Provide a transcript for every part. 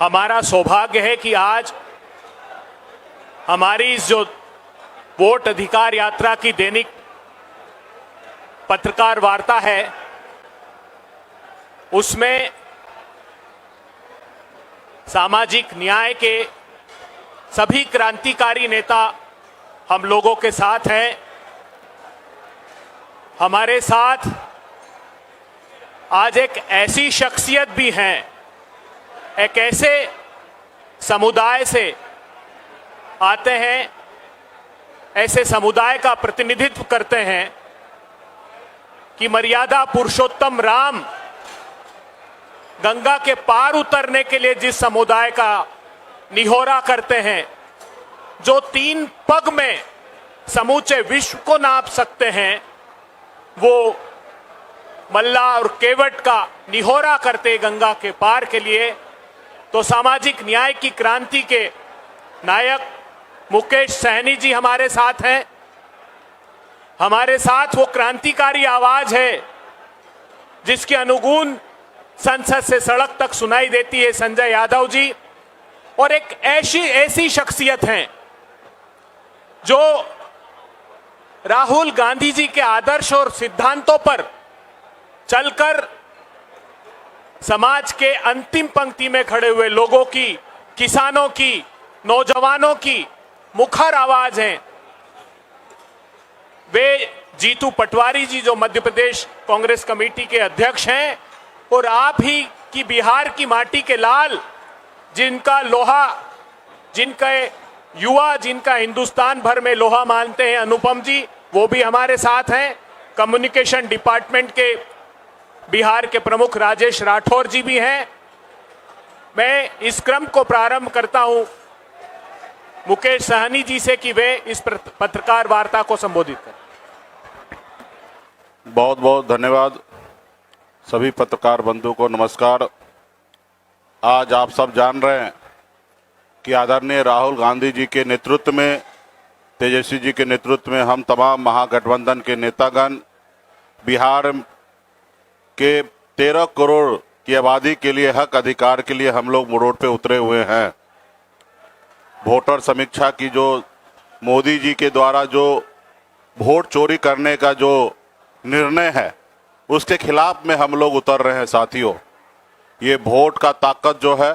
हमारा सौभाग्य है कि आज हमारी इस जो वोट अधिकार यात्रा की दैनिक पत्रकार वार्ता है उसमें सामाजिक न्याय के सभी क्रांतिकारी नेता हम लोगों के साथ हैं। हमारे साथ आज एक ऐसी शख्सियत भी हैं, एक ऐसे समुदाय से आते हैं, ऐसे समुदाय का प्रतिनिधित्व करते हैं कि मर्यादा पुरुषोत्तम राम गंगा के पार उतरने के लिए जिस समुदाय का निहोरा करते हैं, जो 3 पग में समूचे विश्व को नाप सकते हैं, वो मल्ला और केवट का निहोरा करते गंगा के पार के लिए, तो सामाजिक न्याय की क्रांति के नायक मुकेश सहनी जी हमारे साथ हैं। हमारे साथ वो क्रांतिकारी आवाज है जिसके अनुगूण संसद से सड़क तक सुनाई देती है, संजय यादव जी। और एक ऐसी शख्सियत हैं जो राहुल गांधी जी के आदर्श और सिद्धांतों पर चलकर समाज के अंतिम पंक्ति में खड़े हुए लोगों की, किसानों की, नौजवानों की मुखर आवाज हैं। वे जीतू पटवारी जी जो मध्य प्रदेश कांग्रेस कमेटी के अध्यक्ष हैं, और आप ही की बिहार की माटी के लाल, जिनका लोहा, जिनके युवा, जिनका हिंदुस्तान भर में लोहा मानते हैं, अनुपम जी, वो भी हमारे साथ हैं। कम्युनिकेशन डिपार्टमेंट के बिहार के प्रमुख राजेश राठौर जी भी हैं। मैं इस क्रम को प्रारंभ करता हूं मुकेश सहनी जी से कि वे इस पत्रकार वार्ता को संबोधित करें। बहुत बहुत धन्यवाद। सभी पत्रकार बंधु को नमस्कार। आज आप सब जान रहे हैं कि आदरणीय राहुल गांधी जी के नेतृत्व में, तेजस्वी जी के नेतृत्व में हम तमाम महागठबंधन के नेतागण बिहार के 13 करोड़ की आबादी के लिए, हक अधिकार के लिए हम लोग रोड पे उतरे हुए हैं। वोटर समीक्षा की जो मोदी जी के द्वारा जो वोट चोरी करने का जो निर्णय है, उसके खिलाफ में हम लोग उतर रहे हैं साथियों। ये वोट का ताकत जो है,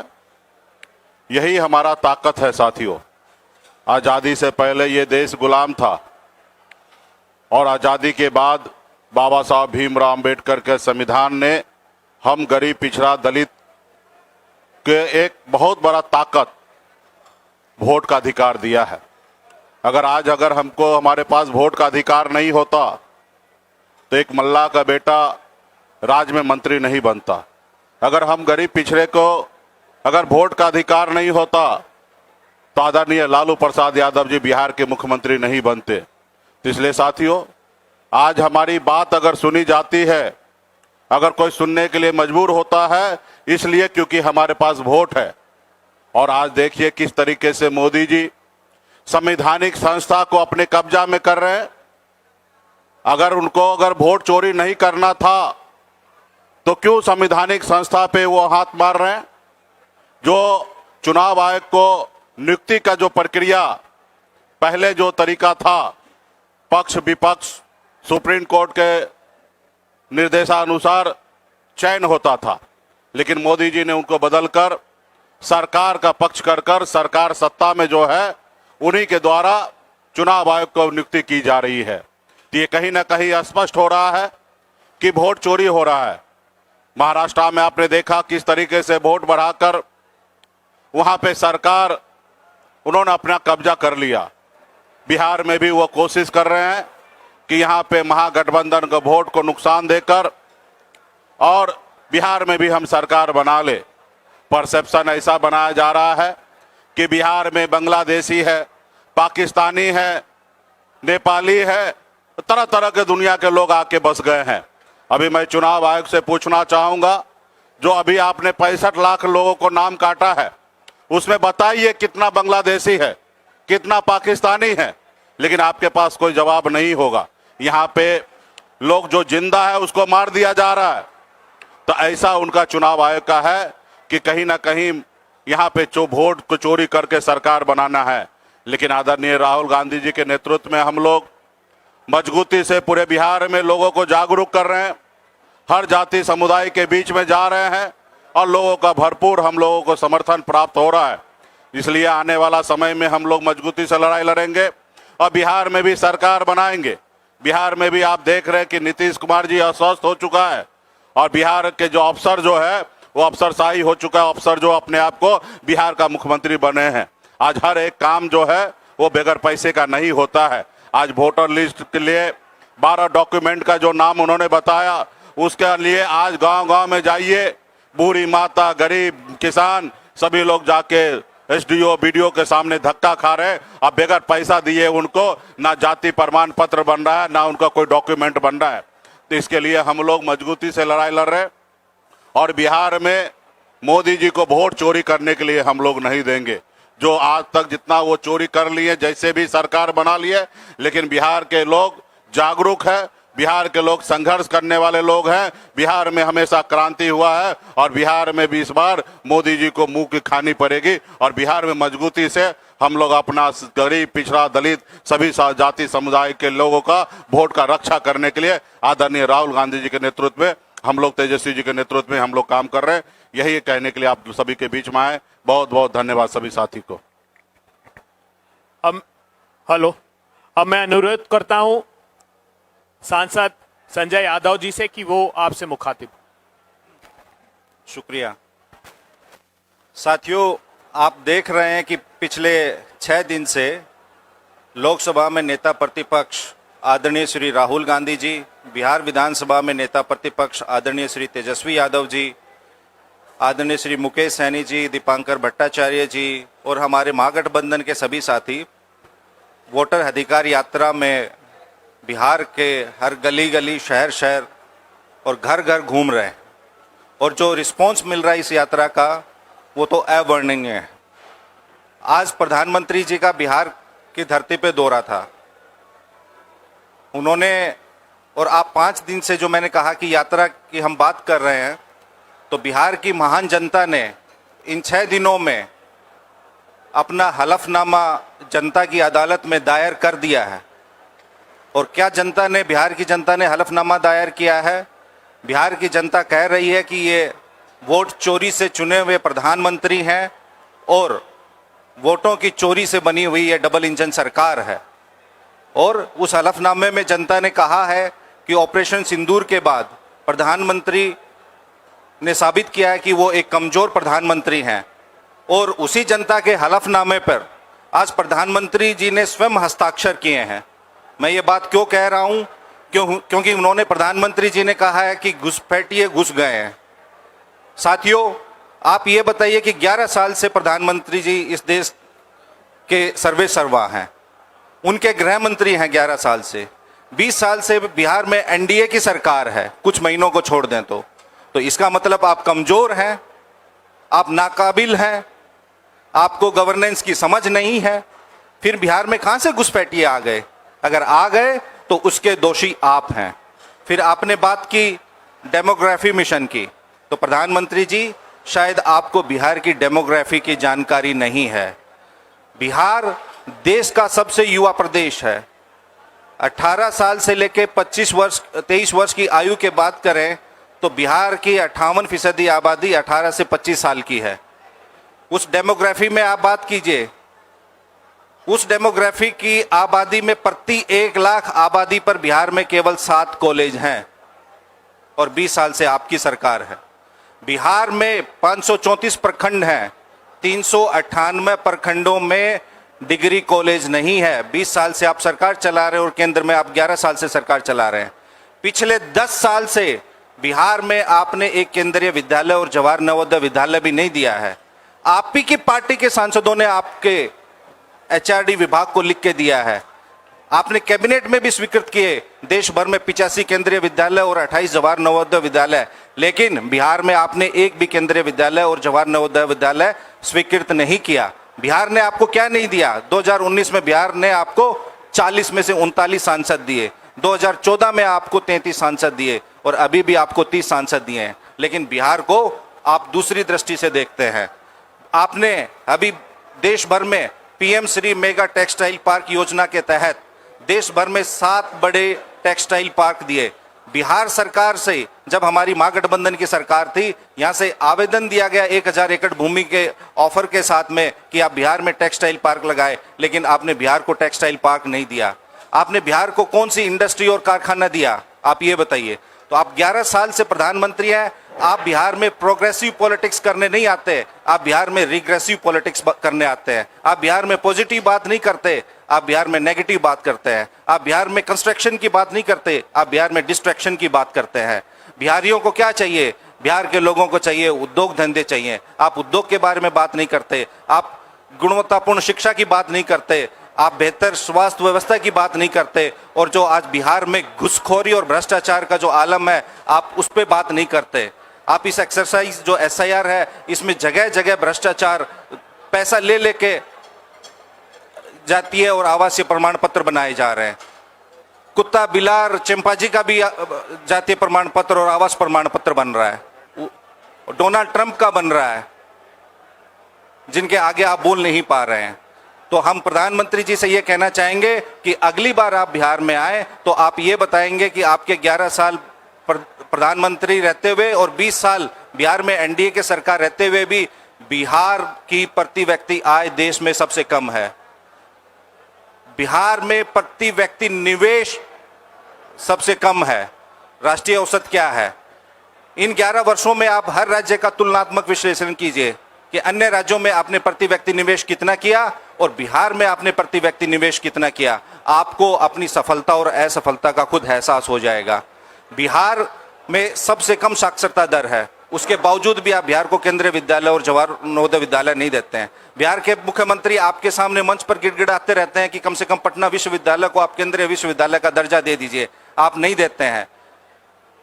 यही हमारा ताकत है साथियों। आज़ादी से पहले ये देश गुलाम था और आज़ादी के बाद बाबा साहब भीमराव अंबेडकर के संविधान ने हम गरीब, पिछड़ा, दलित के एक बहुत बड़ा ताकत वोट का अधिकार दिया है। अगर हमको हमारे पास वोट का अधिकार नहीं होता तो एक मल्ला का बेटा राज्य में मंत्री नहीं बनता। अगर हम गरीब पिछड़े को अगर वोट का अधिकार नहीं होता तो आदरणीय लालू प्रसाद यादव जी बिहार के मुख्यमंत्री नहीं बनते। तो इसलिए साथियों, आज हमारी बात अगर सुनी जाती है, अगर कोई सुनने के लिए मजबूर होता है, इसलिए क्योंकि हमारे पास वोट है। और आज देखिए किस तरीके से मोदी जी संवैधानिक संस्था को अपने कब्जा में कर रहे हैं। अगर वोट चोरी नहीं करना था तो क्यों संवैधानिक संस्था पे वो हाथ मार रहे हैं? जो चुनाव आयोग को नियुक्ति का जो प्रक्रिया, पहले जो तरीका था, पक्ष विपक्ष सुप्रीम कोर्ट के निर्देशानुसार चयन होता था, लेकिन मोदी जी ने उनको बदलकर सरकार का पक्ष कर सरकार सत्ता में जो है उन्हीं के द्वारा चुनाव आयोग को नियुक्ति की जा रही है। तो ये कहीं ना कहीं स्पष्ट हो रहा है कि वोट चोरी हो रहा है। महाराष्ट्र में आपने देखा किस तरीके से वोट बढ़ाकर वहां पे सरकार उन्होंने अपना कब्जा कर लिया। बिहार में भी वो कोशिश कर रहे हैं कि यहाँ पे महागठबंधन को वोट को नुकसान देकर और बिहार में भी हम सरकार बना ले। परसेप्शन ऐसा बनाया जा रहा है कि बिहार में बांग्लादेशी है, पाकिस्तानी है, नेपाली है, तरह तरह के दुनिया के लोग आके बस गए हैं। अभी मैं चुनाव आयोग से पूछना चाहूंगा, जो अभी आपने 65 लाख लोगों को नाम काटा है, उसमें बताइए कितना बांग्लादेशी है, कितना पाकिस्तानी है। लेकिन आपके पास कोई जवाब नहीं होगा। यहाँ पे लोग जो जिंदा है उसको मार दिया जा रहा है। तो ऐसा उनका चुनाव आयोग का है कि कहीं ना कहीं यहाँ पे वोट को चोरी करके सरकार बनाना है। लेकिन आदरणीय राहुल गांधी जी के नेतृत्व में हम लोग मजबूती से पूरे बिहार में लोगों को जागरूक कर रहे हैं, हर जाति समुदाय के बीच में जा रहे हैं और लोगों का भरपूर हम लोगों को समर्थन प्राप्त हो रहा है। इसलिए आने वाला समय में हम लोग मजबूती से लड़ाई लड़ेंगे और बिहार में भी सरकार बनाएंगे। बिहार में भी आप देख रहे हैं कि नीतीश कुमार जी अस्वस्थ हो चुका है और बिहार के जो अफसर जो है वो अफसरशाही हो चुका है। अफसर जो अपने आप को बिहार का मुख्यमंत्री बने हैं। आज हर एक काम जो है वो बगैर पैसे का नहीं होता है। आज वोटर लिस्ट के लिए 12 डॉक्यूमेंट का जो नाम उन्होंने बताया, उसके लिए आज गांव-गांव में जाइए, बूढ़ी माता, गरीब, किसान सभी लोग जाके एसडीओ बीडीओ के सामने धक्का खा रहे हैं। अब बगैर पैसा दिए उनको ना जाति प्रमाण पत्र बन रहा है, ना उनका कोई डॉक्यूमेंट बन रहा है। तो इसके लिए हम लोग मजबूती से लड़ाई लड़ रहे हैं और बिहार में मोदी जी को वोट चोरी करने के लिए हम लोग नहीं देंगे। जो आज तक जितना वो चोरी कर लिए, जैसे भी सरकार बना लिए, लेकिन बिहार के लोग जागरूक है, बिहार के लोग संघर्ष करने वाले लोग हैं। बिहार में हमेशा क्रांति हुआ है और बिहार में भी इस बार मोदी जी को मुंह की खानी पड़ेगी और बिहार में मजबूती से हम लोग अपना गरीब, पिछड़ा, दलित सभी जाति समुदाय के लोगों का वोट का रक्षा करने के लिए आदरणीय राहुल गांधी जी के नेतृत्व में हम लोग, तेजस्वी जी के नेतृत्व में हम लोग काम कर रहे हैं। यही कहने के लिए आप सभी के बीच में आए। बहुत बहुत धन्यवाद सभी साथी को। अब मैं अनुरोध करता हूं सांसद संजय यादव जी से कि वो आपसे मुखातिब। शुक्रिया। साथियों, आप देख रहे हैं कि पिछले 6 दिन से लोकसभा में नेता प्रतिपक्ष आदरणीय श्री राहुल गांधी जी, बिहार विधानसभा में नेता प्रतिपक्ष आदरणीय श्री तेजस्वी यादव जी, आदरणीय श्री मुकेश सैनी जी, दीपांकर भट्टाचार्य जी और हमारे महागठबंधन के सभी साथी वोटर अधिकार यात्रा में बिहार के हर गली गली, शहर शहर और घर घर घूम रहे हैं और जो रिस्पांस मिल रहा है इस यात्रा का वो तो अवर्णनीय है। आज प्रधानमंत्री जी का बिहार की धरती पे दौरा था। उन्होंने, और आप 5 दिन से जो मैंने कहा कि यात्रा की हम बात कर रहे हैं, तो बिहार की महान जनता ने इन 6 दिनों में अपना हलफनामा जनता की अदालत में दायर कर दिया है। और क्या जनता ने, बिहार की जनता ने हलफनामा दायर किया है? बिहार की जनता कह रही है कि ये वोट चोरी से चुने हुए प्रधानमंत्री हैं और वोटों की चोरी से बनी हुई ये डबल इंजन सरकार है। और उस हलफनामे में जनता ने कहा है कि ऑपरेशन सिंदूर के बाद प्रधानमंत्री ने साबित किया है कि वो एक कमजोर प्रधानमंत्री हैं। और उसी जनता के हलफनामे पर आज प्रधानमंत्री जी ने स्वयं हस्ताक्षर किए हैं। मैं ये बात क्यों कह रहा हूँ? क्योंकि उन्होंने, प्रधानमंत्री जी ने कहा है कि घुसपैठिए घुस गए हैं। साथियों, आप ये बताइए कि 11 साल से प्रधानमंत्री जी इस देश के सर्वे सर्वा हैं, उनके गृह मंत्री हैं 11 साल से। 20 साल से बिहार में एनडीए की सरकार है, कुछ महीनों को छोड़ दें तो इसका मतलब आप कमजोर हैं, आप नाकाबिल हैं, आपको गवर्नेंस की समझ नहीं है। फिर बिहार में कहां से घुसपैठिए आ गए? अगर आ गए तो उसके दोषी आप हैं। फिर आपने बात की डेमोग्राफी मिशन की, तो प्रधानमंत्री जी शायद आपको बिहार की डेमोग्राफी की जानकारी नहीं है। बिहार देश का सबसे युवा प्रदेश है। 18 साल से लेकर 23 वर्ष की आयु के बात करें तो बिहार की 58% आबादी 18 से 25 साल की है। उस डेमोग्राफी में आप बात कीजिए, उस डेमोग्राफी की आबादी में प्रति 1 लाख आबादी पर बिहार में केवल 7 कॉलेज हैं और 20 साल से आपकी सरकार है। बिहार में 534 प्रखंड हैं, 398 प्रखंडों में डिग्री कॉलेज नहीं है। 20 साल से आप सरकार चला रहे हैं और केंद्र में आप 11 साल से सरकार चला रहे हैं। पिछले 10 साल से बिहार में आपने एक केंद्रीय विद्यालय और जवाहर नवोदय विद्यालय भी नहीं दिया है। आप ही की पार्टी के सांसदों ने आपके एचआरडी विभाग को लिख के दिया है। आपने कैबिनेट में भी स्वीकृत किए देश भर में 85 केंद्रीय विद्यालय और 28 जवाहर नवोदय विद्यालय, लेकिन बिहार में आपने एक भी केंद्रीय विद्यालय और जवाहर नवोदय विद्यालय स्वीकृत नहीं किया। बिहार ने आपको क्या नहीं दिया? 2019 में बिहार ने आपको 40 में से 39 सांसद दिए, 2014 में आपको 33 सांसद दिए और अभी भी आपको 30 सांसद दिए हैं। लेकिन बिहार को आप दूसरी दृष्टि से देखते हैं। आपने अभी देश भर में PM Shri mega textile park योजना के तहत देश भर में 7 बड़े टेक्सटाइल पार्क दिए। बिहार सरकार से जब हमारी महागठबंधन की सरकार थी, यहां से आवेदन दिया गया 1000 एकड़ भूमि के ऑफर के साथ में कि आप बिहार में टेक्सटाइल पार्क लगाए, लेकिन आपने बिहार को टेक्सटाइल पार्क नहीं दिया। आपने बिहार को कौन सी इंडस्ट्री और कारखाना दिया, आप ये बताइए। तो आप 11 साल से प्रधानमंत्री हैं, आप बिहार में प्रोग्रेसिव पॉलिटिक्स करने नहीं आते, आप बिहार में रिग्रेसिव पॉलिटिक्स करने आते हैं। आप बिहार में पॉजिटिव बात नहीं करते, आप बिहार में नेगेटिव बात करते हैं। आप बिहार में कंस्ट्रक्शन की बात नहीं करते, आप बिहार में डिस्ट्रैक्शन की बात करते हैं। बिहारियों को क्या चाहिए? बिहार के लोगों को चाहिए उद्योग धंधे चाहिए। आप उद्योग के बारे में बात नहीं करते, आप गुणवत्तापूर्ण शिक्षा की बात नहीं करते, आप बेहतर स्वास्थ्य व्यवस्था की बात नहीं करते, और जो आज बिहार में घुसखोरी और भ्रष्टाचार का जो आलम है, आप उस पर बात नहीं करते। आप इस एक्सरसाइज जो SIR है, इसमें जगह जगह भ्रष्टाचार, पैसा ले लेके जातीय और आवासीय प्रमाण पत्र बनाए जा रहे हैं। कुत्ता बिलार चिंपांजी का भी जातीय प्रमाण पत्र और आवास प्रमाण पत्र बन रहा है। डोनाल्ड ट्रंप का बन रहा है, जिनके आगे आप बोल नहीं पा रहे हैं। तो हम प्रधानमंत्री जी से ये कहना चाहेंगे कि अगली बार आप बिहार में आए तो आप ये बताएंगे कि आपके 11 साल प्रधानमंत्री रहते हुए और 20 साल बिहार में NDA के सरकार रहते हुए भी बिहार की प्रति व्यक्ति आय देश में सबसे कम है। बिहार में प्रति व्यक्ति निवेश सबसे कम है। राष्ट्रीय औसत क्या है? इन 11 वर्षों में आप हर राज्य का तुलनात्मक विश्लेषण कीजिए कि अन्य राज्यों में आपने प्रति व्यक्ति निवेश कितना किया और बिहार में आपने प्रति व्यक्ति निवेश कितना किया। आपको अपनी सफलता और असफलता का खुद एहसास हो जाएगा। बिहार में सबसे कम साक्षरता दर है, उसके बावजूद भी आप बिहार को केंद्रीय विद्यालय और जवाहर नवोदय विद्यालय नहीं देते हैं। बिहार के मुख्यमंत्री आपके सामने मंच पर गिड़गिड़ाते रहते हैं कि कम से कम पटना विश्वविद्यालय को आप केंद्रीय विश्वविद्यालय का दर्जा दे दीजिए, आप नहीं देते हैं।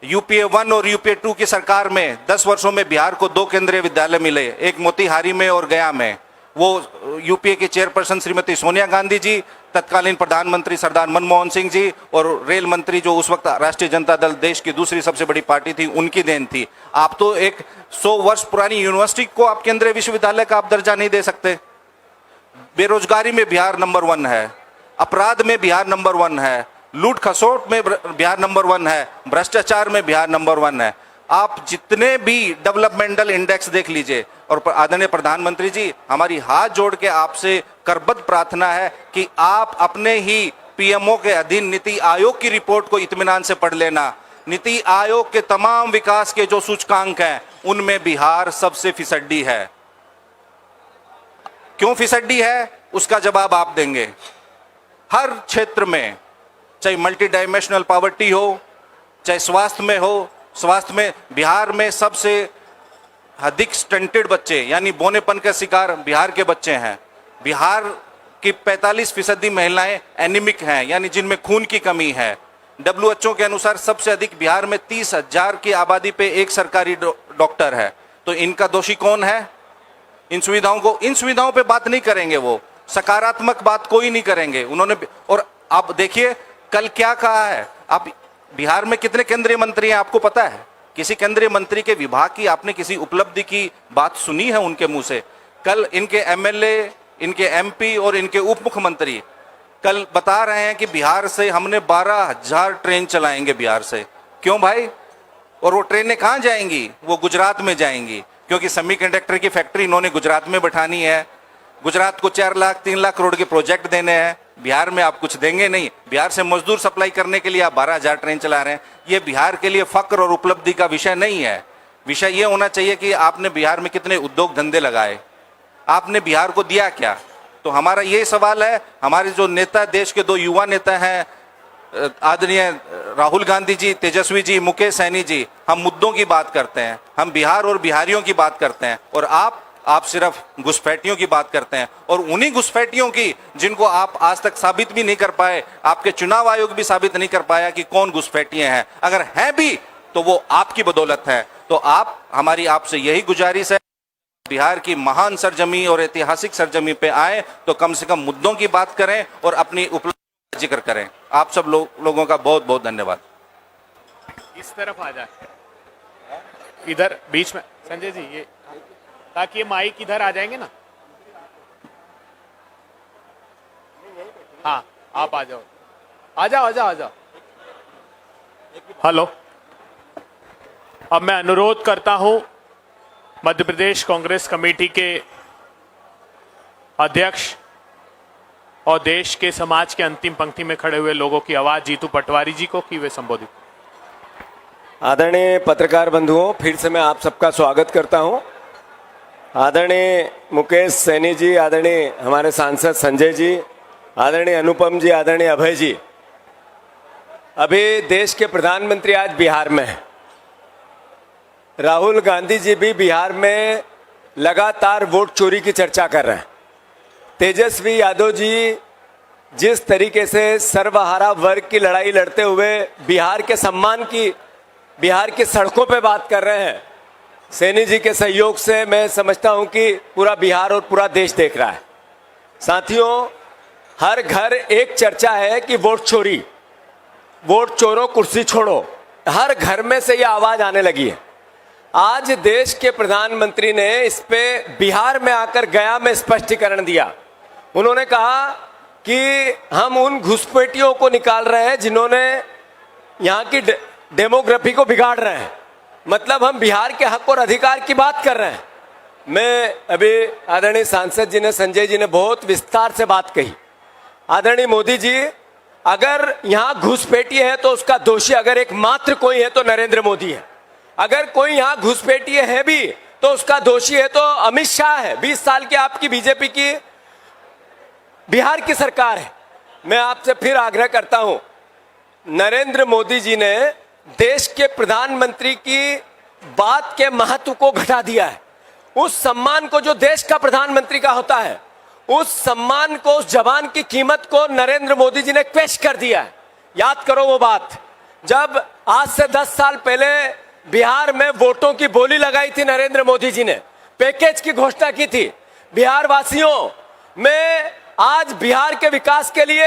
UPA 1 और UPA 2 की सरकार में 10 वर्षों में बिहार को 2 केंद्रीय विद्यालय मिले, एक मोतिहारी में और गया में। वो UPA की चेयरपर्सन श्रीमती सोनिया गांधी जी, तत्कालीन प्रधानमंत्री सरदार मनमोहन सिंह जी और रेल मंत्री जो उस वक्त राष्ट्रीय जनता दल देश की दूसरी सबसे बड़ी पार्टी थी, उनकी देन थी। आप तो एक 100 वर्ष पुरानी यूनिवर्सिटी को आप केंद्रीय विश्वविद्यालय का आप दर्जा नहीं दे सकते। बेरोजगारी में बिहार नंबर 1 है, अपराध में बिहार नंबर 1 है, लूट खसोट में बिहार नंबर 1 है, भ्रष्टाचार में बिहार नंबर 1 है। आप जितने भी डेवलपमेंटल इंडेक्स देख लीजिए। और आदरणीय प्रधानमंत्री जी, हमारी हाथ जोड़ के आपसे करबद्ध प्रार्थना है कि आप अपने ही PMO के अधीन नीति आयोग की रिपोर्ट को इत्मीनान से पढ़ लेना। नीति आयोग के तमाम विकास के जो सूचकांक हैं, उनमें बिहार सबसे फिसड्डी है। क्यों फिसड्डी है, उसका जवाब आप देंगे। हर क्षेत्र में, चाहे मल्टी डायमेंशनल पॉवर्टी हो, चाहे स्वास्थ्य में हो, स्वास्थ्य में बिहार में सबसे अधिक स्टंटेड बच्चे यानी बोनेपन के शिकार बिहार के बच्चे हैं। बिहार की 45% महिलाएं एनीमिक हैं, यानी जिनमें खून की कमी है। WHO के अनुसार सबसे अधिक बिहार में 30,000 की आबादी पे एक सरकारी डॉक्टर है। तो इनका दोषी कौन है? इन सुविधाओं पे बात नहीं करेंगे, वो सकारात्मक बात कोई नहीं करेंगे उन्होंने। और आप देखिए कल क्या कहा है। आप बिहार में कितने केंद्रीय मंत्री हैं आपको पता है? किसी केंद्रीय मंत्री के विभाग की आपने किसी उपलब्धि की बात सुनी है उनके मुंह से? कल इनके MLA, इनके MP और इनके उप मुख्यमंत्री कल बता रहे हैं कि बिहार से हमने 12,000 ट्रेन चलाएंगे बिहार से। क्यों भाई? और वो ट्रेनें कहाँ जाएंगी? वो गुजरात में जाएंगी, क्योंकि सेमीकंडक्टर की फैक्ट्री इन्होंने गुजरात में बैठानी है। गुजरात को 4 लाख 3 लाख करोड़ के प्रोजेक्ट देने हैं। बिहार में आप कुछ देंगे नहीं। बिहार से मजदूर सप्लाई करने के लिए आप 12,000 ट्रेन चला रहे हैं। ये बिहार के लिए फक्र और उपलब्धि का विषय नहीं है। विषय ये होना चाहिए कि आपने बिहार में कितने उद्योग धंधे लगाए, आपने बिहार को दिया क्या। तो हमारा ये सवाल है, हमारे जो नेता, देश के 2 युवा नेता हैं, आदरणीय राहुल गांधी जी, तेजस्वी जी, मुकेश सैनी जी, हम मुद्दों की बात करते हैं, हम बिहार और बिहारियों की बात करते हैं, और आप सिर्फ घुसपैठियों की बात करते हैं। और उन्हीं घुसपैठियों की जिनको आप आज तक साबित भी नहीं कर पाए, आपके चुनाव आयोग भी साबित नहीं कर पाया कि कौन घुसपैठिए हैं। अगर हैं भी तो वो आपकी बदौलत है। तो हमारी आपसे यही गुजारिश है, बिहार की महान सरजमी और ऐतिहासिक सरजमी पे आए तो कम से कम मुद्दों की बात करें और अपनी उपलब्धि का जिक्र करें। आप सब लोगों का बहुत बहुत धन्यवाद। इस तरफ आ जाए, इधर बीच में संजय जी, ये ताकि ये माइक इधर आ जाएंगे ना। हाँ, आप आ जाओ, आ जाओ, आ जाओ, आ जाओ। हेलो, अब मैं अनुरोध करता हूं मध्य प्रदेश कांग्रेस कमेटी के अध्यक्ष और देश के समाज के अंतिम पंक्ति में खड़े हुए लोगों की आवाज जीतू पटवारी जी को कि वे संबोधित। आदरणीय पत्रकार बंधुओं, फिर से मैं आप सबका स्वागत करता हूं। आदरणीय मुकेश सैनी जी, आदरणीय हमारे सांसद संजय जी, आदरणीय अनुपम जी, आदरणीय अभय जी, अभी देश के प्रधानमंत्री आज बिहार में हैं। राहुल गांधी जी भी बिहार में लगातार वोट चोरी की चर्चा कर रहे हैं। तेजस्वी यादव जी जिस तरीके से सर्वहारा वर्ग की लड़ाई लड़ते हुए बिहार के सम्मान की, बिहार की सड़कों पे बात कर रहे हैं, सैनी जी के सहयोग से मैं समझता हूं कि पूरा बिहार और पूरा देश देख रहा है। साथियों, हर घर एक चर्चा है कि वोट चोरी, वोट चोरो कुर्सी छोड़ो, हर घर में से ये आवाज आने लगी है। आज देश के प्रधानमंत्री ने इस पे बिहार में आकर गया में स्पष्टीकरण दिया। उन्होंने कहा कि हम उन घुसपैठियों को निकाल रहे हैं जिन्होंने यहाँ की डेमोग्राफी को बिगाड़ रहे हैं, मतलब हम बिहार के हक और अधिकार की बात कर रहे हैं। मैं अभी आदरणीय सांसद जी ने, संजय जी ने बहुत विस्तार से बात कही। आदरणीय मोदी जी, अगर यहाँ घुसपैठिए है तो उसका दोषी अगर एकमात्र कोई है तो नरेंद्र मोदी है। अगर कोई यहाँ घुसपैठिए है भी तो उसका दोषी है तो अमित शाह है। 20 साल की आपकी बीजेपी की बिहार की सरकार है। मैं आपसे फिर आग्रह करता हूं, नरेंद्र मोदी जी ने देश के प्रधानमंत्री की बात के महत्व को घटा दिया है। उस सम्मान को जो देश का प्रधानमंत्री का होता है, उस सम्मान को, उस जवान की कीमत को नरेंद्र मोदी जी ने पेश कर दिया है। याद करो वो बात, जब आज से 10 साल पहले बिहार में वोटों की बोली लगाई थी नरेंद्र मोदी जी ने, पैकेज की घोषणा की थी बिहार वासियों। मैं आज बिहार के विकास के लिए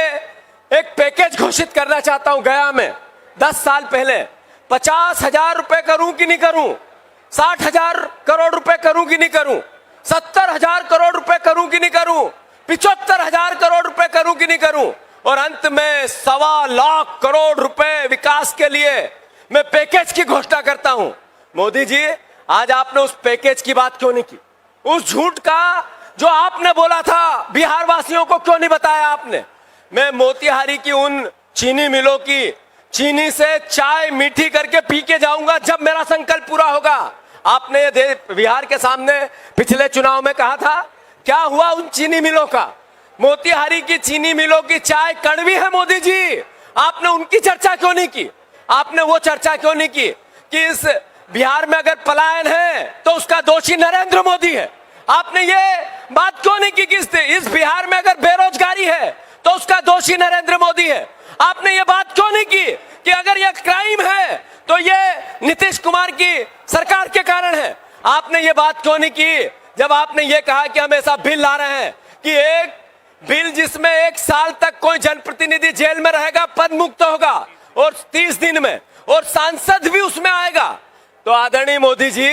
एक पैकेज घोषित करना चाहता हूं। गया में 10 साल पहले 50,000 रुपए करूं कि नहीं करूं, 60,000 करोड़ रुपए करूं कि नहीं करूं, 70,000 करोड़ रुपए करूं कि नहीं करूं, 75,000 करोड़ रुपए करूं कि नहीं करूं, और अंत में 1.25 लाख करोड़ रुपए विकास के लिए मैं पैकेज की घोषणा करता हूं। मोदी जी, आज आपने उस पैकेज की बात क्यों नहीं की? उस झूठ का जो आपने बोला था बिहार वासियों को क्यों नहीं बताया आपने? मैं मोतिहारी की उन चीनी मिलों की चीनी से चाय मीठी करके पी के जाऊंगा जब मेरा संकल्प पूरा होगा। आपने ये बिहार के सामने पिछले चुनाव में कहा था, क्या हुआ उन चीनी मिलों का? मोतिहारी की चीनी मिलों की चाय कड़वी है मोदी जी, आपने उनकी चर्चा क्यों नहीं की? आपने वो चर्चा क्यों नहीं की कि इस बिहार में अगर पलायन है तो उसका दोषी नरेंद्र मोदी है? आपने ये बात क्यों नहीं की कि इस बिहार में अगर बेरोजगारी है तो उसका दोषी नरेंद्र मोदी है? आपने ये बात क्यों नहीं की कि अगर यह क्राइम है तो ये नीतीश कुमार की सरकार के कारण है? आपने ये बात क्यों नहीं की जब आपने ये कहा कि हम ऐसा बिल ला रहे हैं कि एक बिल जिसमें 1 साल तक कोई जनप्रतिनिधि जेल में रहेगा, पद मुक्त होगा और 30 दिन में, और सांसद भी उसमें आएगा। तो आदरणीय मोदी जी,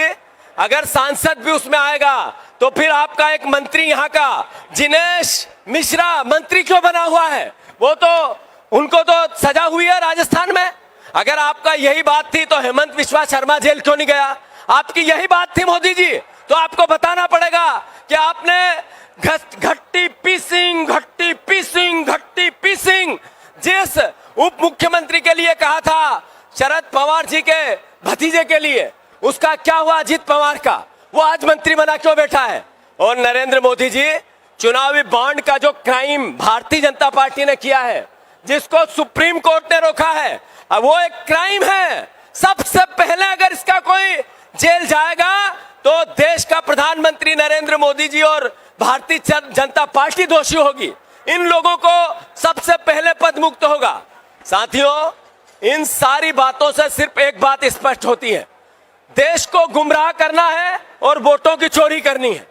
अगर सांसद भी उसमें आएगा तो फिर आपका एक मंत्री यहाँ का जिनेश मिश्रा मंत्री क्यों बना हुआ है? वो तो, उनको तो सजा हुई है राजस्थान में। अगर आपका यही बात थी तो हेमंत बिस्वा शर्मा जेल क्यों नहीं गया? आपकी यही बात थी मोदी जी, तो आपको बताना पड़ेगा कि आपने घट्टी पीसिंग जिस उप मुख्यमंत्री के लिए कहा था, शरद पवार जी के भतीजे के लिए, उसका क्या हुआ? अजीत पवार का, वो आज मंत्री बना क्यों बैठा है? और नरेंद्र मोदी जी, चुनावी बॉन्ड का जो क्राइम भारतीय जनता पार्टी ने किया है, जिसको सुप्रीम कोर्ट ने रोका है, अब वो एक क्राइम है। सबसे पहले अगर इसका कोई जेल जाएगा तो देश का प्रधानमंत्री नरेंद्र मोदी जी और भारतीय जनता पार्टी दोषी होगी। इन लोगों को सबसे पहले पद मुक्त होगा। साथियों, इन सारी बातों से सिर्फ एक बात स्पष्ट होती है, देश को गुमराह करना है और वोटों की चोरी करनी है।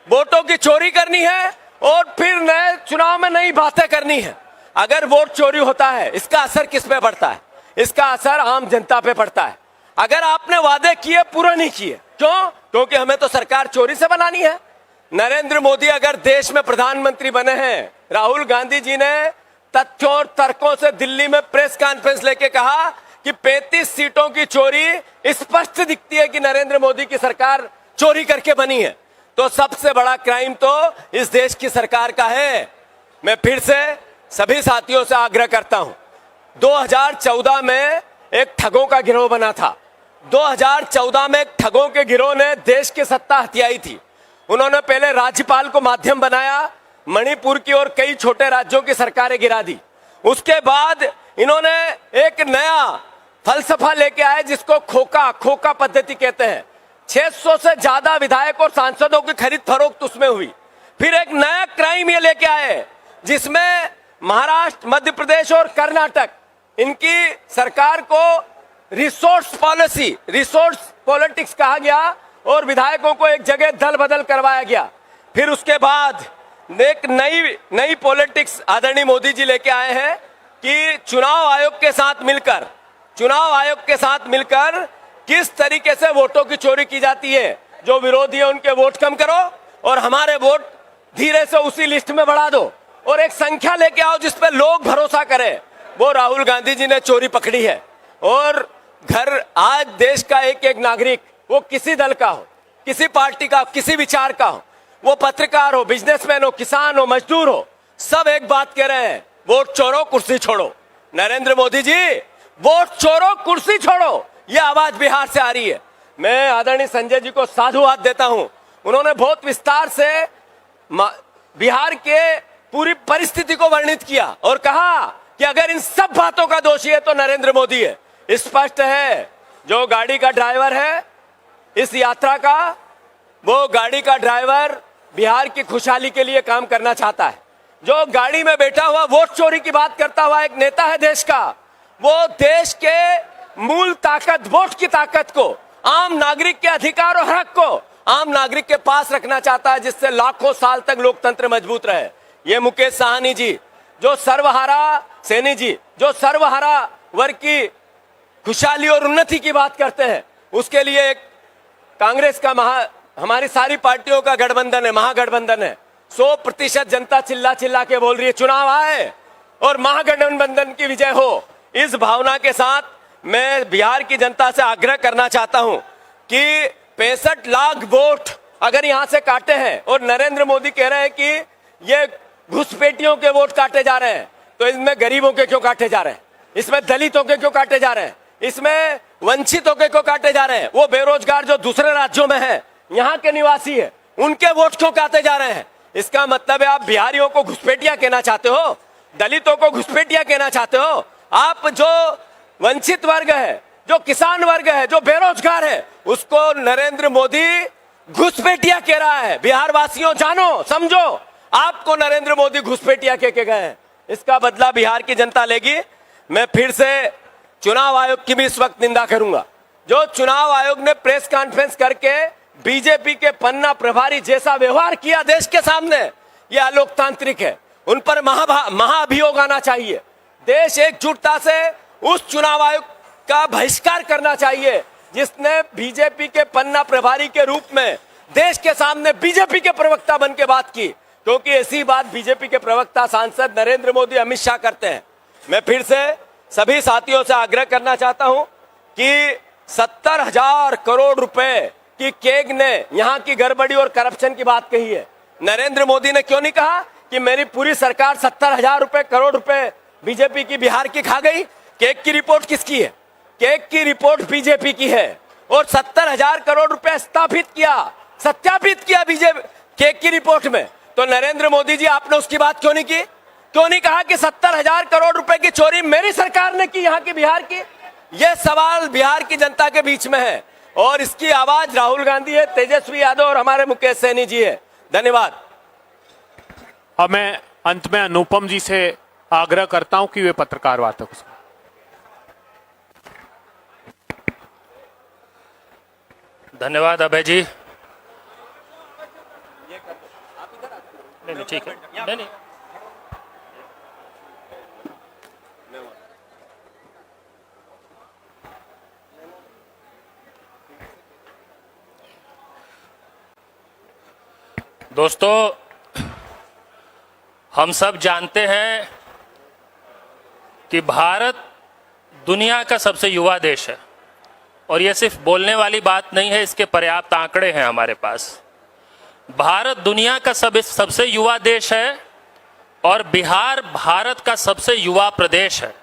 वोटों की चोरी करनी है और फिर नए चुनाव में नई बातें करनी है। अगर वोट चोरी होता है, इसका असर किस पे पड़ता है? इसका असर आम जनता पे पड़ता है। अगर आपने वादे किए पूरे नहीं किए, क्यों? क्योंकि हमें तो सरकार चोरी से बनानी है। नरेंद्र मोदी अगर देश में प्रधानमंत्री बने हैं, राहुल गांधी जी ने तथ्यों और तर्कों से दिल्ली में प्रेस कॉन्फ्रेंस लेके कहा कि 35 सीटों की चोरी स्पष्ट दिखती है कि नरेंद्र मोदी की सरकार चोरी करके बनी है, तो सबसे बड़ा क्राइम तो इस देश की सरकार का है। मैं फिर से सभी साथियों से आग्रह करता हूं, 2014 में एक ठगों का गिरोह बना था। 2014 में एक ठगों के गिरोह ने देश की सत्ता हथियाई थी। उन्होंने पहले राज्यपाल को माध्यम बनाया, मणिपुर की और कई छोटे राज्यों की सरकारें गिरा दी। उसके बाद इन्होंने एक नया फलसफा लेके आए जिसको खोखा पद्धति कहते हैं। 600 से ज्यादा विधायक और सांसदों की खरीद फरोख्त उसमें हुई। फिर एक नया क्राइम ये लेके आए जिसमें महाराष्ट्र, मध्य प्रदेश और कर्नाटक, इनकी सरकार को रिसोर्स पॉलिटिक्स कहा गया और विधायकों को एक जगह दल बदल करवाया गया। फिर उसके बाद एक नई पॉलिटिक्स आदरणीय मोदी जी लेके आए हैं कि चुनाव आयोग के साथ मिलकर किस तरीके से वोटों की चोरी की जाती है। जो विरोधी है उनके वोट कम करो और हमारे वोट धीरे से उसी लिस्ट में बढ़ा दो और एक संख्या लेके आओ जिस पे लोग भरोसा करें। वो राहुल गांधी जी ने चोरी पकड़ी है। और आज देश का एक एक नागरिक, वो किसी दल का हो, किसी पार्टी का, किसी विचार का हो, वो पत्रकार हो, बिजनेसमैन हो, किसान हो, मजदूर हो, सब एक बात कह रहे हैं, वोट चोरो कुर्सी छोड़ो। नरेंद्र मोदी जी, वोट चोरो कुर्सी छोड़ो, ये आवाज बिहार से आ रही है। मैं आदरणीय संजय जी को साधुवाद देता हूं। उन्होंने बहुत विस्तार से बिहार के पूरी परिस्थिति को वर्णित किया और कहा कि अगर इन सब बातों का दोषी है तो नरेंद्र मोदी है। स्पष्ट है, जो गाड़ी का ड्राइवर है इस यात्रा का, वो गाड़ी का ड्राइवर बिहार की खुशहाली के लिए काम करना चाहता है। जो गाड़ी में बैठा हुआ वोट चोरी की बात करता हुआ एक नेता है देश का, वो देश के मूल ताकत, वोट की ताकत को, आम नागरिक के अधिकार और हक को आम नागरिक के पास रखना चाहता है, जिससे लाखों साल तक लोकतंत्र मजबूत रहे। ये मुकेश साहनी जी, जो सर्वहारा वर्ग की खुशहाली और उन्नति की बात करते हैं, उसके लिए एक कांग्रेस का हमारी सारी पार्टियों का गठबंधन है, महागठबंधन है। 100% जनता चिल्ला के बोल रही है चुनाव आए और महागठबंधन की विजय हो। इस भावना के साथ मैं बिहार की जनता से आग्रह करना चाहता हूं कि 65 लाख वोट अगर यहां से काटे हैं और नरेंद्र मोदी कह रहे हैं कि ये घुसपैठियों के वोट काटे जा रहे हैं, तो इसमें गरीबों के क्यों काटे जा रहे हैं? इसमें दलितों के क्यों काटे जा रहे हैं? इसमें वंचितों के क्यों काटे जा रहे हैं? वो बेरोजगार जो दूसरे राज्यों में है, यहाँ के निवासी है, उनके वोट क्यों काटे जा रहे हैं? इसका मतलब है आप बिहारियों को घुसपैठिया कहना चाहते हो, दलितों को घुसपैठिया कहना चाहते हो। आप जो वंचित वर्ग है, जो किसान वर्ग है, जो बेरोजगार है, उसको नरेंद्र मोदी घुसपैठिया कह रहा है। बिहार वासियों जानो, समझो, आपको नरेंद्र मोदी घुसपैठिया कह के गए हैं। इसका बदला बिहार की जनता लेगी। मैं फिर से चुनाव आयोग की भी इस वक्त निंदा करूंगा। जो चुनाव आयोग ने प्रेस कॉन्फ्रेंस करके बीजेपी के पन्ना प्रभारी जैसा व्यवहार किया देश के सामने, ये अलोकतांत्रिक है। उन पर महाअभियोग आना चाहिए। देश एकजुटता से उस चुनाव आयोग का बहिष्कार करना चाहिए जिसने बीजेपी के पन्ना प्रभारी के रूप में देश के सामने बीजेपी के प्रवक्ता बन के बात की, क्योंकि ऐसी बात बीजेपी के प्रवक्ता सांसद नरेंद्र मोदी, अमित शाह करते हैं। मैं फिर से सभी साथियों से आग्रह करना चाहता हूं कि 70,000 करोड़ रुपए की केग ने यहां की गड़बड़ी और करप्शन की बात कही है। नरेंद्र मोदी ने क्यों नहीं कहा कि मेरी पूरी सरकार 70,000 करोड़ रुपए बीजेपी की बिहार की खा गई? केक की रिपोर्ट किसकी है? केक की रिपोर्ट बीजेपी की है और 70,000 करोड़ रुपए सत्यापित किया बीजेपी केक की रिपोर्ट में। तो नरेंद्र मोदी जी, आपने उसकी बात क्यों नहीं की? क्यों नहीं कहा कि 70,000 करोड़ रुपए की चोरी मेरी सरकार ने की, यहाँ की बिहार की? यह सवाल बिहार की जनता के बीच में है और इसकी आवाज राहुल गांधी है, तेजस्वी यादव और हमारे मुकेश सहनी जी है। धन्यवाद। अब मैं अंत में अनुपम जी से आग्रह करता हूं कि वे पत्रकार वार्ता को। धन्यवाद अभय जी। नहीं ठीक है, नहीं दोस्तों, हम सब जानते हैं कि भारत दुनिया का सबसे युवा देश है और यह सिर्फ बोलने वाली बात नहीं है, इसके पर्याप्त आंकड़े हैं हमारे पास। भारत दुनिया का सबसे युवा देश है और बिहार भारत का सबसे युवा प्रदेश है।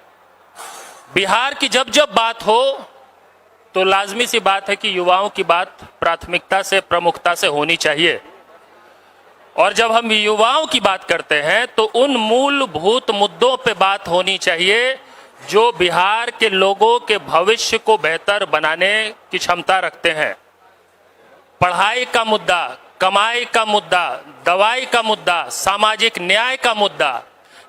बिहार की जब जब बात हो तो लाजमी सी बात है कि युवाओं की बात प्राथमिकता से, प्रमुखता से होनी चाहिए। और जब हम युवाओं की बात करते हैं तो उन मूलभूत मुद्दों पे बात होनी चाहिए जो बिहार के लोगों के भविष्य को बेहतर बनाने की क्षमता रखते हैं। पढ़ाई का मुद्दा, कमाई का मुद्दा, दवाई का मुद्दा, सामाजिक न्याय का मुद्दा,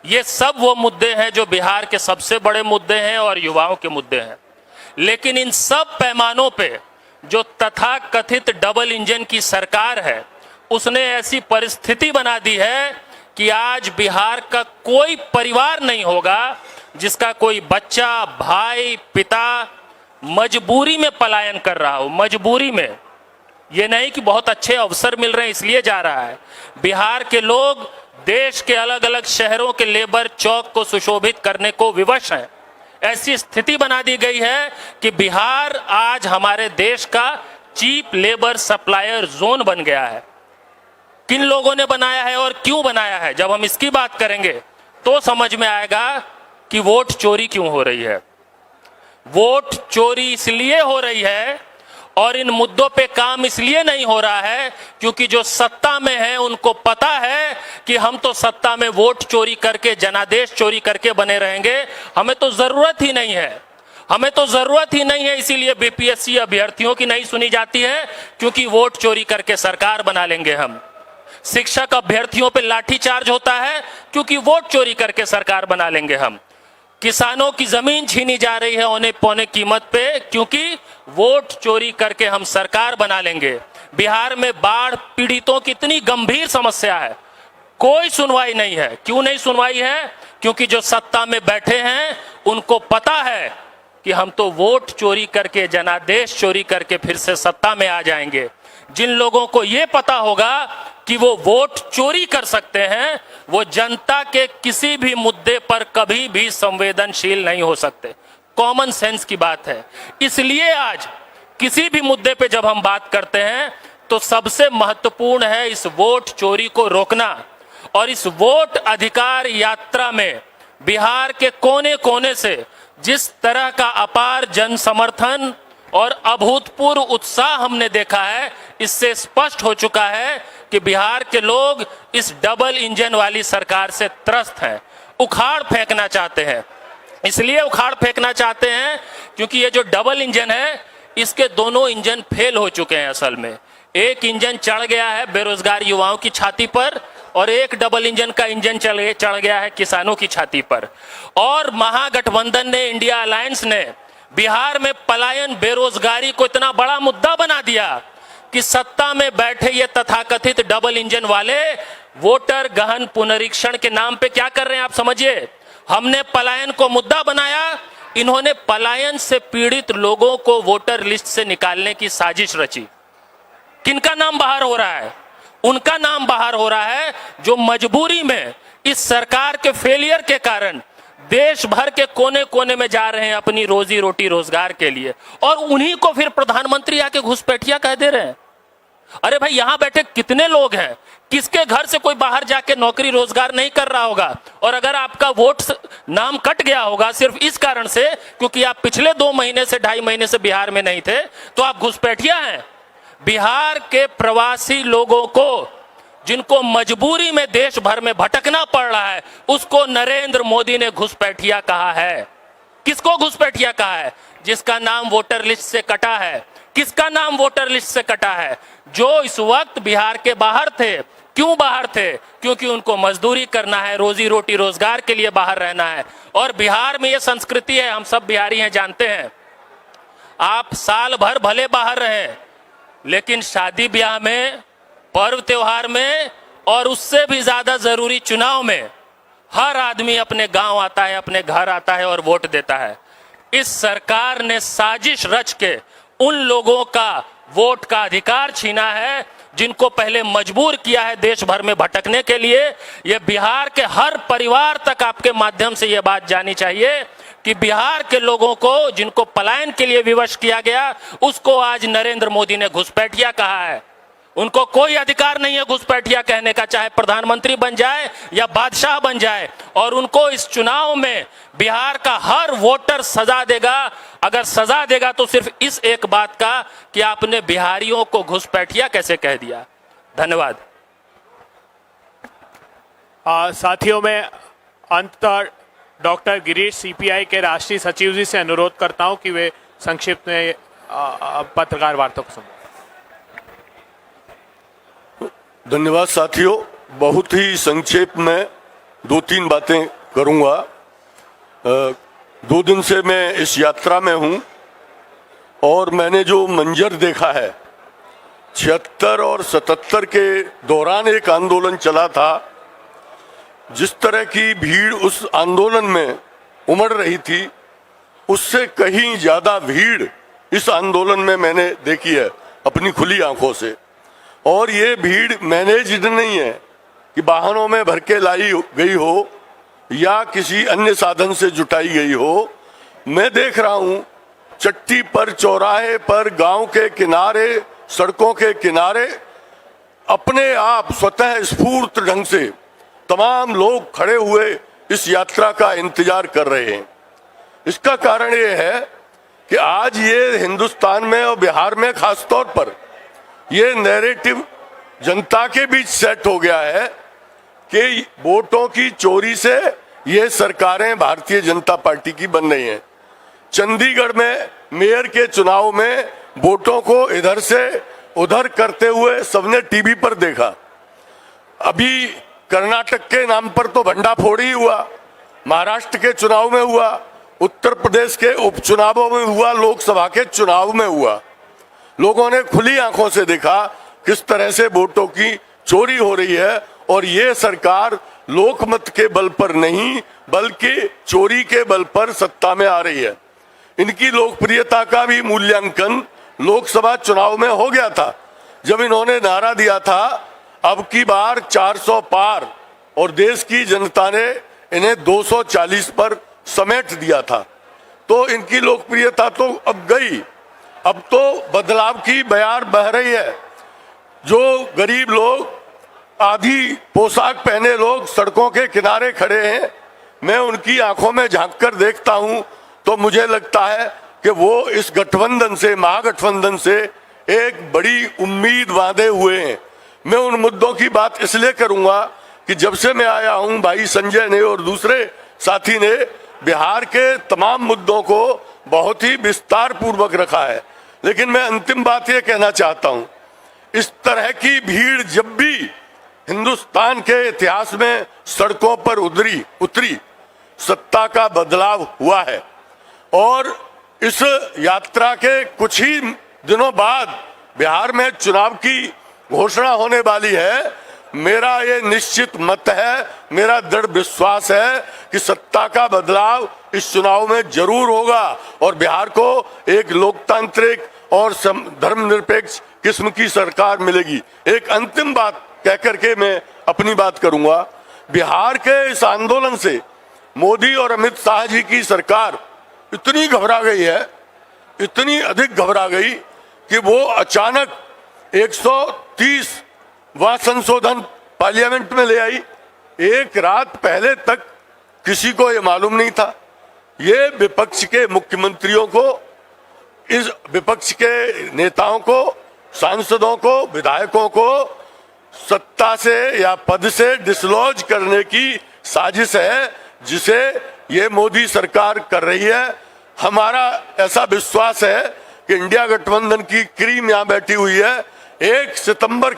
ये सब वो मुद्दे हैं जो बिहार के सबसे बड़े मुद्दे हैं और युवाओं के मुद्दे हैं। लेकिन इन सब पैमानों पे जो तथाकथित डबल इंजन की सरकार है, उसने ऐसी परिस्थिति बना दी है कि आज बिहार का कोई परिवार नहीं होगा जिसका कोई बच्चा, भाई, पिता मजबूरी में पलायन कर रहा हो। मजबूरी में, ये नहीं कि बहुत अच्छे अवसर मिल रहे हैं इसलिए जा रहा है। बिहार के लोग देश के अलग अलग शहरों के लेबर चौक को सुशोभित करने को विवश हैं। ऐसी स्थिति बना दी गई है कि बिहार आज हमारे देश का चीप लेबर सप्लायर जोन बन गया है। किन लोगों ने बनाया है और क्यों बनाया है, जब हम इसकी बात करेंगे तो समझ में आएगा कि वोट चोरी क्यों हो रही है। वोट चोरी इसलिए हो रही है और इन मुद्दों पे काम इसलिए नहीं हो रहा है क्योंकि जो सत्ता में है उनको पता है कि हम तो सत्ता में वोट चोरी करके, जनादेश चोरी करके बने रहेंगे, हमें तो जरूरत ही नहीं है। हमें तो जरूरत ही नहीं है, इसीलिए बीपीएससी अभ्यर्थियों की नहीं सुनी जाती है क्योंकि वोट चोरी करके सरकार बना लेंगे हम। शिक्षक अभ्यर्थियों पे लाठीचार्ज होता है क्योंकि वोट चोरी करके सरकार बना लेंगे हम। किसानों की जमीन छीनी जा रही है औने पौने कीमत पे क्योंकि वोट चोरी करके हम सरकार बना लेंगे। बिहार में बाढ़ पीड़ितों की इतनी गंभीर समस्या है, कोई सुनवाई नहीं है। क्यों नहीं सुनवाई है? क्योंकि जो सत्ता में बैठे हैं उनको पता है कि हम तो वोट चोरी करके, जनादेश चोरी करके फिर से सत्ता में आ जाएंगे। जिन लोगों को यह पता होगा कि वो वोट चोरी कर सकते हैं, वो जनता के किसी भी मुद्दे पर कभी भी संवेदनशील नहीं हो सकते। कॉमन सेंस की बात है। इसलिए आज किसी भी मुद्दे पे जब हम बात करते हैं तो सबसे महत्वपूर्ण है इस वोट चोरी को रोकना। और इस वोट अधिकार यात्रा में बिहार के कोने कोने से जिस तरह का अपार जन समर्थन और अभूतपूर्व उत्साह हमने देखा है, इससे स्पष्ट हो चुका है कि बिहार के लोग इस डबल इंजन वाली सरकार से त्रस्त हैं, उखाड़ फेंकना चाहते हैं। इसलिए उखाड़ फेंकना चाहते हैं क्योंकि ये जो डबल इंजन है, इसके दोनों इंजन फेल हो चुके हैं। असल में एक इंजन चढ़ गया है बेरोजगार युवाओं की छाती पर और एक डबल इंजन का इंजन चढ़ गया है किसानों की छाती पर। और महागठबंधन ने, इंडिया अलायंस ने बिहार में पलायन, बेरोजगारी को इतना बड़ा मुद्दा बना दिया कि सत्ता में बैठे ये तथाकथित डबल इंजन वाले वोटर गहन पुनरीक्षण के नाम पे क्या कर रहे हैं आप समझिए। हमने पलायन को मुद्दा बनाया, इन्होंने पलायन से पीड़ित लोगों को वोटर लिस्ट से निकालने की साजिश रची। किनका नाम बाहर हो रहा है? उनका नाम बाहर हो रहा है जो मजबूरी में इस सरकार के फेलियर के कारण देश भर के कोने कोने में जा रहे हैं अपनी रोजी रोटी रोजगार के लिए, और उन्हीं को फिर प्रधानमंत्री आके घुसपैठिया कह दे रहे हैं। अरे भाई, यहां बैठे कितने लोग हैं, किसके घर से कोई बाहर जाके नौकरी रोजगार नहीं कर रहा होगा, और अगर आपका वोट नाम कट गया होगा सिर्फ इस कारण से क्योंकि आप पिछले 2 महीने से 2.5 महीने से बिहार में नहीं थे, तो आप घुसपैठिया हैं। बिहार के प्रवासी लोगों को, जिनको मजबूरी में देश भर में भटकना पड़ रहा है, उसको नरेंद्र मोदी ने घुसपैठिया कहा है। किसको घुसपैठिया कहा है? जिसका नाम वोटर लिस्ट से कटा है। किसका नाम वोटर लिस्ट से कटा है? जो इस वक्त बिहार के बाहर थे। क्यों बाहर थे? क्योंकि उनको मजदूरी करना है, रोजी रोटी रोजगार के लिए बाहर रहना है। और बिहार में यह संस्कृति है, हम सब बिहारी हैं, जानते हैं। आप साल भर भले बाहर रहें, लेकिन शादी ब्याह में, पर्व त्योहार में और उससे भी ज्यादा जरूरी चुनाव में हर आदमी अपने गांव आता है, अपने घर आता है और वोट देता है। इस सरकार ने साजिश रच के उन लोगों का वोट का अधिकार छीना है जिनको पहले मजबूर किया है देश भर में भटकने के लिए, ये बिहार के हर परिवार तक आपके माध्यम से ये बात जानी चाहिए कि बिहार के लोगों को जिनको पलायन के लिए विवश किया गया, उसको आज नरेंद्र मोदी ने घुसपैठिया कहा है। उनको कोई अधिकार नहीं है घुसपैठिया कहने का, चाहे प्रधानमंत्री बन जाए या बादशाह बन जाए। और उनको इस चुनाव में बिहार का हर वोटर सजा देगा। अगर सजा देगा तो सिर्फ इस एक बात का कि आपने बिहारियों को घुसपैठिया कैसे कह दिया। धन्यवाद। साथियों में अंततः डॉक्टर गिरीश सीपीआई के राष्ट्रीय सचिव जी से अनुरोध करता हूं कि वे संक्षिप्त में पत्रकार वार्ता को सुनें। धन्यवाद साथियों, बहुत ही संक्षेप में 2-3 बातें करूंगा। 2 दिन से मैं इस यात्रा में हूं और मैंने जो मंजर देखा है, 76 और 77 के दौरान एक आंदोलन चला था, जिस तरह की भीड़ उस आंदोलन में उमड़ रही थी, उससे कहीं ज्यादा भीड़ इस आंदोलन में मैंने देखी है अपनी खुली आंखों से। और ये भीड़ मैनेज्ड नहीं है कि वाहनों में भर के लाई गई हो या किसी अन्य साधन से जुटाई गई हो। मैं देख रहा हूं चट्टी पर, चौराहे पर, गांव के किनारे, सड़कों के किनारे अपने आप स्वतः स्फूर्त ढंग से तमाम लोग खड़े हुए इस यात्रा का इंतजार कर रहे हैं। इसका कारण ये है कि आज ये हिंदुस्तान में और बिहार में खास तौर पर ये नैरेटिव जनता के बीच सेट हो गया है कि वोटों की चोरी से ये सरकारें भारतीय जनता पार्टी की बन रही हैं। चंडीगढ़ में मेयर के चुनाव में वोटों को इधर से उधर करते हुए सबने टीवी पर देखा। अभी कर्नाटक के नाम पर तो भंडाफोड़ी हुआ, महाराष्ट्र के चुनाव में हुआ, उत्तर प्रदेश के उपचुनावों में हुआ, लोकसभा के चुनाव में हुआ। लोगों ने खुली आंखों से देखा किस तरह से वोटों की चोरी हो रही है। और ये सरकार लोकमत के बल पर नहीं बल्कि चोरी के बल पर सत्ता में आ रही है। इनकी लोकप्रियता का भी मूल्यांकन लोकसभा चुनाव में हो गया था, जब इन्होंने नारा दिया था अब की बार 400 पार, और देश की जनता ने इन्हें 240 पर समेट दिया था। तो इनकी लोकप्रियता तो अब गई। अब तो बदलाव की बयार बह रही है। जो गरीब लोग, आधी पोशाक पहने लोग सड़कों के किनारे खड़े हैं, मैं उनकी आंखों में झांक कर देखता हूं तो मुझे लगता है कि वो इस गठबंधन से, महागठबंधन से एक बड़ी उम्मीद बांधे हुए हैं। मैं उन मुद्दों की बात इसलिए करूंगा कि जब से मैं आया हूं, भाई संजय ने और दूसरे साथी ने बिहार के तमाम मुद्दों को बहुत ही विस्तार पूर्वक रखा है। लेकिन मैं अंतिम बात ये कहना चाहता हूं, इस तरह की भीड़ जब भी हिंदुस्तान के इतिहास में सड़कों पर उतरी, सत्ता का बदलाव हुआ है। और इस यात्रा के कुछ ही दिनों बाद बिहार में चुनाव की घोषणा होने वाली है। मेरा ये निश्चित मत है, मेरा दृढ़ विश्वास है कि सत्ता का बदलाव इस चुनाव में जरूर होगा और बिहार को एक लोकतांत्रिक और धर्मनिरपेक्ष किस्म की सरकार मिलेगी। एक अंतिम बात कह करके मैं अपनी बात करूंगा। बिहार के इस आंदोलन से मोदी और अमित शाह जी की सरकार इतनी घबरा गई है, इतनी अधिक घबरा गई कि वो अचानक 130वां संशोधन पार्लियामेंट में ले आई। एक रात पहले तक किसी को ये मालूम नहीं था। ये विपक्ष के मुख्यमंत्रियों को, इस विपक्ष के नेताओं को, सांसदों को, विधायकों को सत्ता से या पद से डिसलॉज करने की साजिश है, जिसे ये मोदी सरकार कर रही है। हमारा ऐसा विश्वास है कि इंडिया गठबंधन की क्रीम यहां बैठी हुई है। 1 सितंबर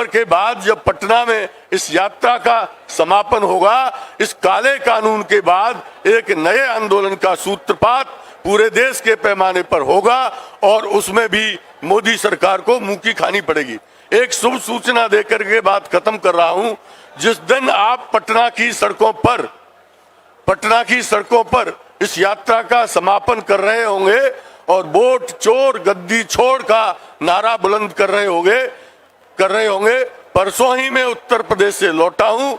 के बाद जब पटना में इस यात्रा का समापन होगा, इस काले कानून के बाद एक नए आंदोलन का सूत्रपात पूरे देश के पैमाने पर होगा और उसमें भी मोदी सरकार को मुंह की खानी पड़ेगी। एक शुभ सूचना देकर के बात खत्म कर रहा हूं। जिस दिन आप पटना की सड़कों पर इस यात्रा का समापन कर रहे होंगे, और वोट चोर गद्दी छोड़ का नारा बुलंद कर रहे होंगे। परसों ही मैं उत्तर प्रदेश से लौटा हूं।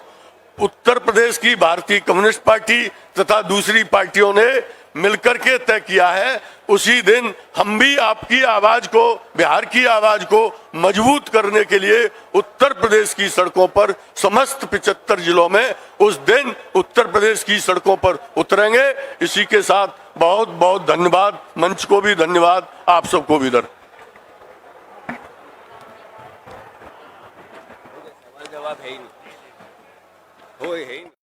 उत्तर प्रदेश की भारतीय कम्युनिस्ट पार्टी तथा दूसरी पार्टियों ने मिलकर के तय किया है, उसी दिन हम भी आपकी आवाज को, बिहार की आवाज को मजबूत करने के लिए उत्तर प्रदेश की सड़कों पर, समस्त 75 जिलों में उस दिन उत्तर प्रदेश की सड़कों पर उतरेंगे। इसी के साथ बहुत बहुत धन्यवाद, मंच को भी धन्यवाद, आप सबको भी जवाब है ही नहीं, हो ही नहीं।